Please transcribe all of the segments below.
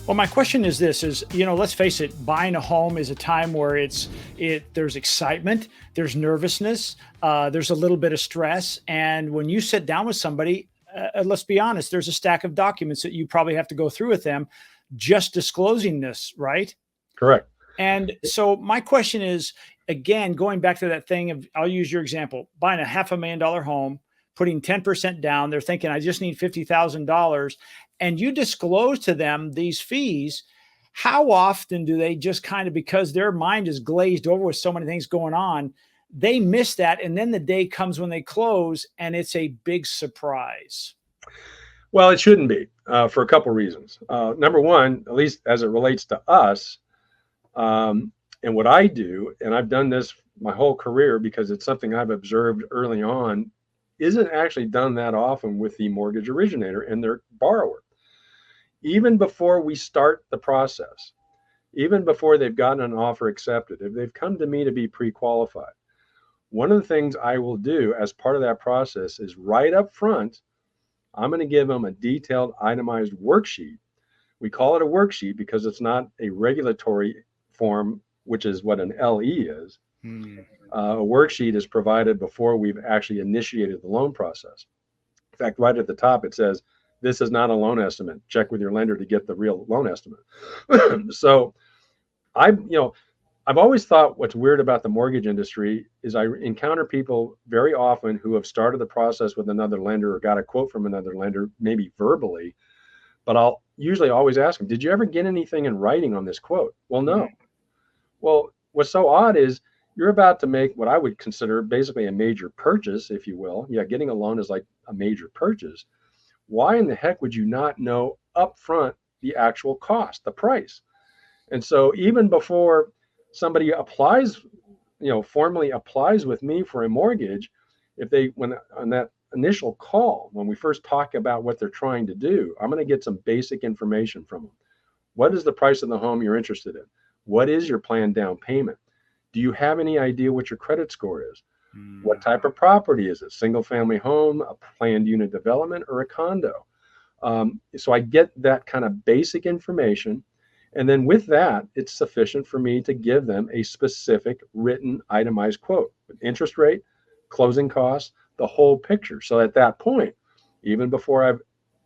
Well, my question is this: let's face it, buying a home is a time where there's excitement, there's nervousness, there's a little bit of stress, and when you sit down with somebody, let's be honest, there's a stack of documents that you probably have to go through with them, just disclosing this, right? Correct. And so my question is, again, going back to that thing of, I'll use your example, buying a $500,000 home, putting 10% down. They're thinking, I just need $50,000. And you disclose to them these fees. How often do they just kind of, because their mind is glazed over with so many things going on, they miss that? And then the day comes when they close and it's a big surprise. Well, it shouldn't be for a couple of reasons. Number one, at least as it relates to us, and what I do, and I've done this my whole career because it's something I've observed early on, isn't actually done that often with the mortgage originator and their borrower. Even before we start the process, even before they've gotten an offer accepted, if they've come to me to be pre-qualified, one of the things I will do as part of that process is right up front, I'm going to give them a detailed itemized worksheet. We call it a worksheet because it's not a regulatory form, which is what an LE is. A worksheet is provided before we've actually initiated the loan process. In fact, right at the top, it says, this is not a loan estimate. Check with your lender to get the real loan estimate. So I've always thought what's weird about the mortgage industry is I encounter people very often who have started the process with another lender or got a quote from another lender, maybe verbally, but I'll usually always ask them, did you ever get anything in writing on this quote? Well, no. Well, what's so odd is you're about to make what I would consider basically a major purchase, if you will. Yeah, getting a loan is like a major purchase. Why in the heck would you not know upfront the actual cost, the price? And so even before somebody applies, formally applies with me for a mortgage, when on that initial call, when we first talk about what they're trying to do, I'm going to get some basic information from them. What is the price of the home you're interested in? What is your planned down payment? Do you have any idea what your credit score is? What type of property is it? Single family home, a planned unit development, or a condo? So I get that kind of basic information. And then with that, it's sufficient for me to give them a specific written itemized quote with interest rate, closing costs, the whole picture. So at that point, even before I've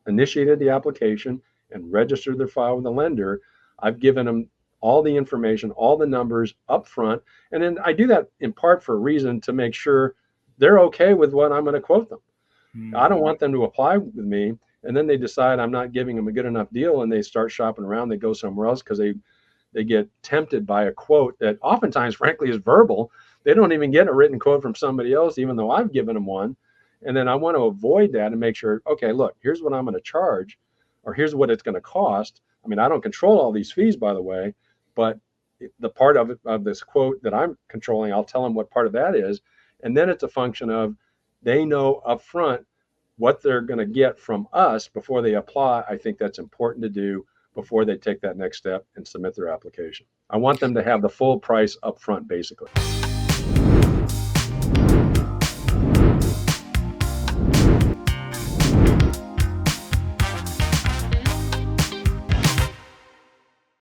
initiated the application and registered their file with the lender, I've given them all the information, all the numbers up front. And then I do that in part for a reason to make sure they're okay with what I'm going to quote them. I don't want them to apply with me and then they decide I'm not giving them a good enough deal and they start shopping around, they go somewhere else because they get tempted by a quote that oftentimes, frankly, is verbal. They don't even get a written quote from somebody else, even though I've given them one. And then I want to avoid that and make sure, okay, look, here's what I'm going to charge, or here's what it's going to cost. I mean, I don't control all these fees, by the way, but the part of this quote that I'm controlling, I'll tell them what part of that is. And then it's a function of they know upfront what they're going to get from us before they apply. I think that's important to do before they take that next step and submit their application. I want them to have the full price upfront, basically.